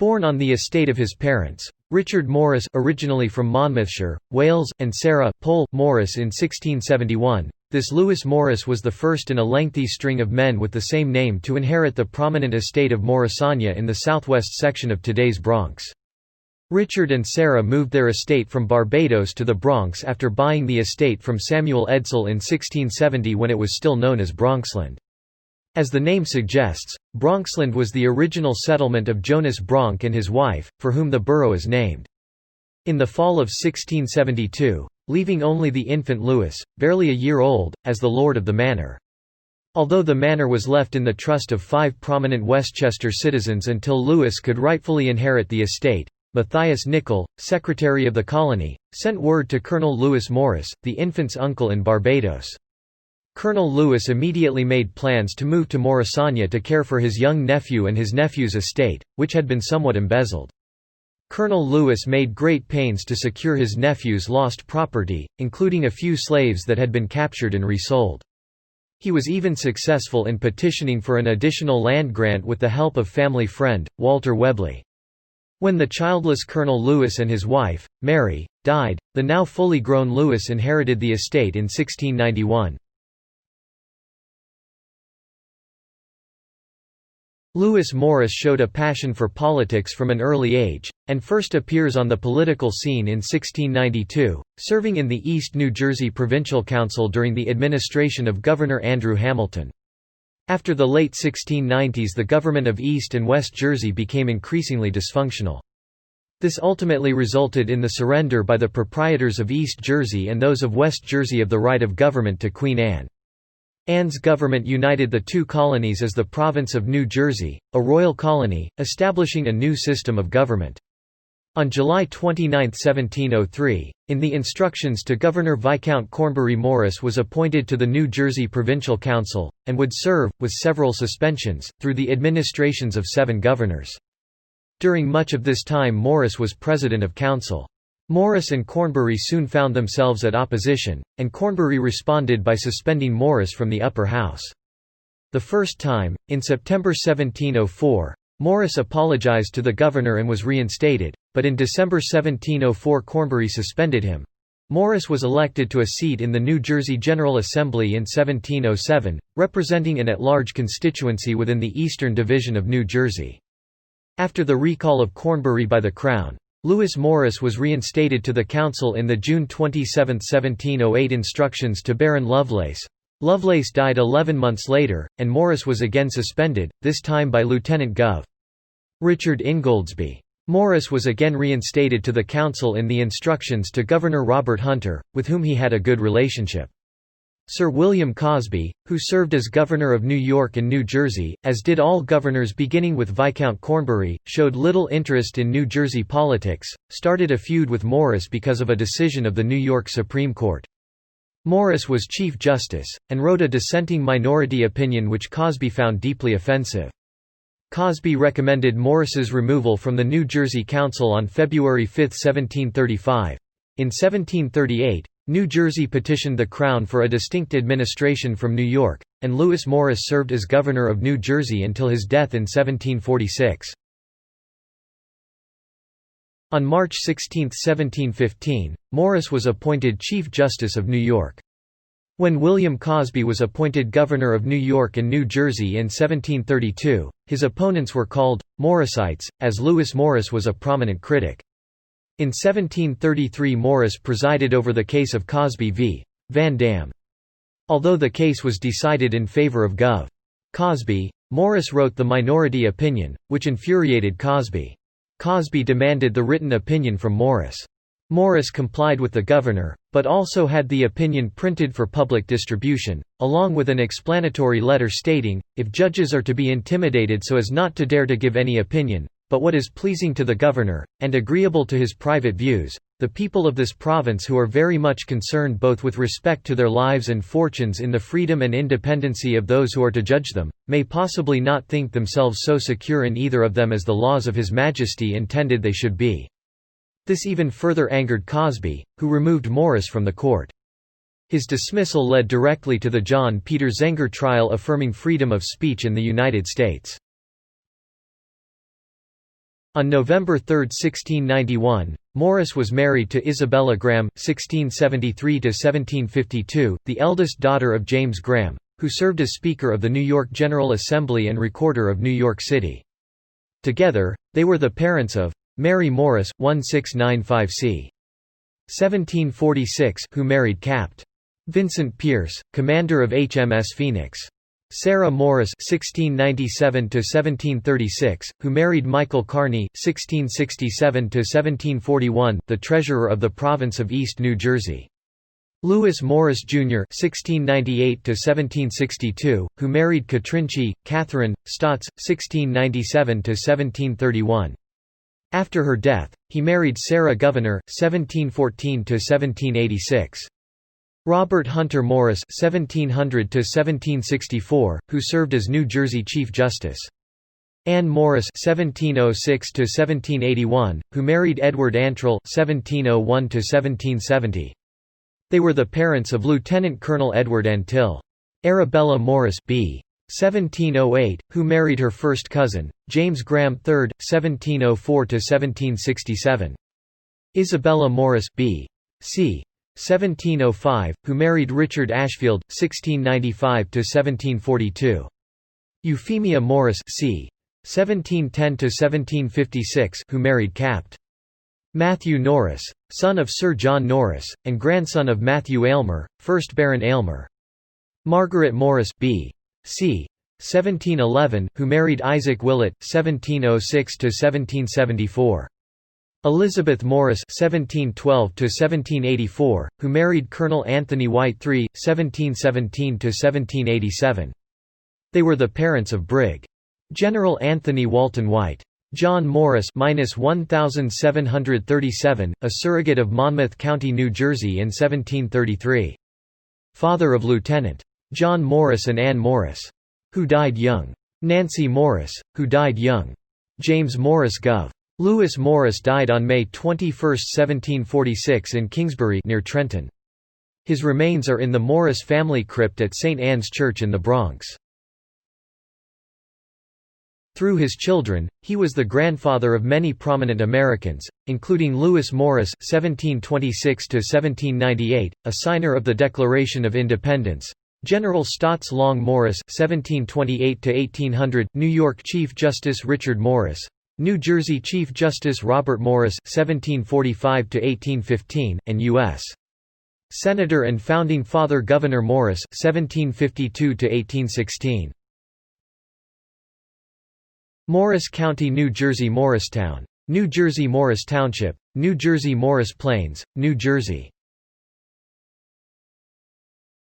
born on the estate of his parents, Richard Morris, originally from Monmouthshire, Wales, and Sarah Pole Morris in 1671. This Lewis Morris was the first in a lengthy string of men with the same name to inherit the prominent estate of Morrisania in the southwest section of today's Bronx. Richard and Sarah moved their estate from Barbados to the Bronx after buying the estate from Samuel Edsel in 1670 when it was still known as Bronxland. As the name suggests, Bronxland was the original settlement of Jonas Bronk and his wife, for whom the borough is named. In the fall of 1672, leaving only the infant Louis, barely a year old, as the lord of the manor. Although the manor was left in the trust of 5 prominent Westchester citizens until Louis could rightfully inherit the estate, Matthias Nicol, secretary of the colony, sent word to Colonel Lewis Morris, the infant's uncle in Barbados. Colonel Lewis immediately made plans to move to Morrisania to care for his young nephew and his nephew's estate, which had been somewhat embezzled. Colonel Lewis made great pains to secure his nephew's lost property, including a few slaves that had been captured and resold. He was even successful in petitioning for an additional land grant with the help of family friend, Walter Webley. When the childless Colonel Lewis and his wife, Mary, died, the now fully grown Lewis inherited the estate in 1691. Lewis Morris showed a passion for politics from an early age, and first appears on the political scene in 1692, serving in the East New Jersey Provincial Council during the administration of Governor Andrew Hamilton. After the late 1690s, the government of East and West Jersey became increasingly dysfunctional. This ultimately resulted in the surrender by the proprietors of East Jersey and those of West Jersey of the right of government to Queen Anne. Anne's government united the two colonies as the province of New Jersey, a royal colony, establishing a new system of government. On July 29, 1703, in the instructions to Governor Viscount Cornbury, Morris was appointed to the New Jersey Provincial Council, and would serve, with several suspensions, through the administrations of 7 governors. During much of this time Morris was president of council. Morris and Cornbury soon found themselves at opposition, and Cornbury responded by suspending Morris from the upper house. The first time, in September 1704, Morris apologized to the governor and was reinstated, but in December 1704 Cornbury suspended him. Morris was elected to a seat in the New Jersey General Assembly in 1707, representing an at-large constituency within the Eastern Division of New Jersey. After the recall of Cornbury by the Crown, Lewis Morris was reinstated to the council in the June 27, 1708 instructions to Baron Lovelace. Lovelace died 11 months later, and Morris was again suspended, this time by Lieutenant Gov. Richard Ingoldsby. Morris was again reinstated to the council in the instructions to Governor Robert Hunter, with whom he had a good relationship. Sir William Cosby, who served as Governor of New York and New Jersey, as did all governors beginning with Viscount Cornbury, showed little interest in New Jersey politics, started a feud with Morris because of a decision of the New York Supreme Court. Morris was Chief Justice, and wrote a dissenting minority opinion which Cosby found deeply offensive. Cosby recommended Morris's removal from the New Jersey Council on February 5, 1735. In 1738, New Jersey petitioned the Crown for a distinct administration from New York, and Lewis Morris served as Governor of New Jersey until his death in 1746. On March 16, 1715, Morris was appointed Chief Justice of New York. When William Cosby was appointed Governor of New York and New Jersey in 1732, his opponents were called Morrisites, as Lewis Morris was a prominent critic. In 1733 Morris presided over the case of Cosby v. Van Dam. Although the case was decided in favor of Gov. Cosby, Morris wrote the minority opinion, which infuriated Cosby. Cosby demanded the written opinion from Morris. Morris complied with the governor, but also had the opinion printed for public distribution, along with an explanatory letter stating, if judges are to be intimidated so as not to dare to give any opinion, but what is pleasing to the governor, and agreeable to his private views, the people of this province who are very much concerned both with respect to their lives and fortunes in the freedom and independency of those who are to judge them, may possibly not think themselves so secure in either of them as the laws of His Majesty intended they should be. This even further angered Cosby, who removed Morris from the court. His dismissal led directly to the John Peter Zenger trial affirming freedom of speech in the United States. On November 3, 1691, Morris was married to Isabella Graham (1673–1752), the eldest daughter of James Graham, who served as Speaker of the New York General Assembly and Recorder of New York City. Together, they were the parents of Mary Morris, 1695 c. 1746, who married Capt. Vincent Pierce, commander of HMS Phoenix. Sarah Morris (1697–1736), who married Michael Carney (1667–1741), the treasurer of the province of East New Jersey. Lewis Morris Jr. (1698–1762), who married Catrinci, Catherine, Stotts, 1697–1731. After her death, he married Sarah Governor, 1714–1786. Robert Hunter Morris (1700–1764), who served as New Jersey Chief Justice. Anne Morris (1706–1781), who married Edward Antrell (1701–1770). They were the parents of Lieutenant Colonel Edward Antill. Arabella Morris b. 1708, who married her first cousin, James Graham III, 1704–1767. Isabella Morris b. c. 1705, who married Richard Ashfield, 1695–1742. Euphemia Morris c. 1710–1756, who married Capt. Matthew Norris, son of Sir John Norris, and grandson of Matthew Aylmer, 1st Baron Aylmer. Margaret Morris b. c. 1711, who married Isaac Willett, 1706–1774. Elizabeth Morris (1712–1784), who married Colonel Anthony White III, 1717–1787. They were the parents of Brig. General Anthony Walton White. John Morris (1737), a surrogate of Monmouth County, New Jersey in 1733. Father of Lieutenant John Morris and Anne Morris, who died young. Nancy Morris, who died young. James Morris Gov. Lewis Morris died on May 21, 1746 in Kingsbury near Trenton. His remains are in the Morris family crypt at St. Anne's Church in the Bronx. Through his children, he was the grandfather of many prominent Americans, including Lewis Morris (1726–1798), a signer of the Declaration of Independence; General Stotts Long Morris (1728–1800), New York Chief Justice Richard Morris; New Jersey Chief Justice Robert Morris (1745–1815), and U.S. Senator and Founding Father Gouverneur Morris (1752–1816). Morris County, New Jersey. Morristown, New Jersey. Morris Township, New Jersey. Morris Plains, New Jersey.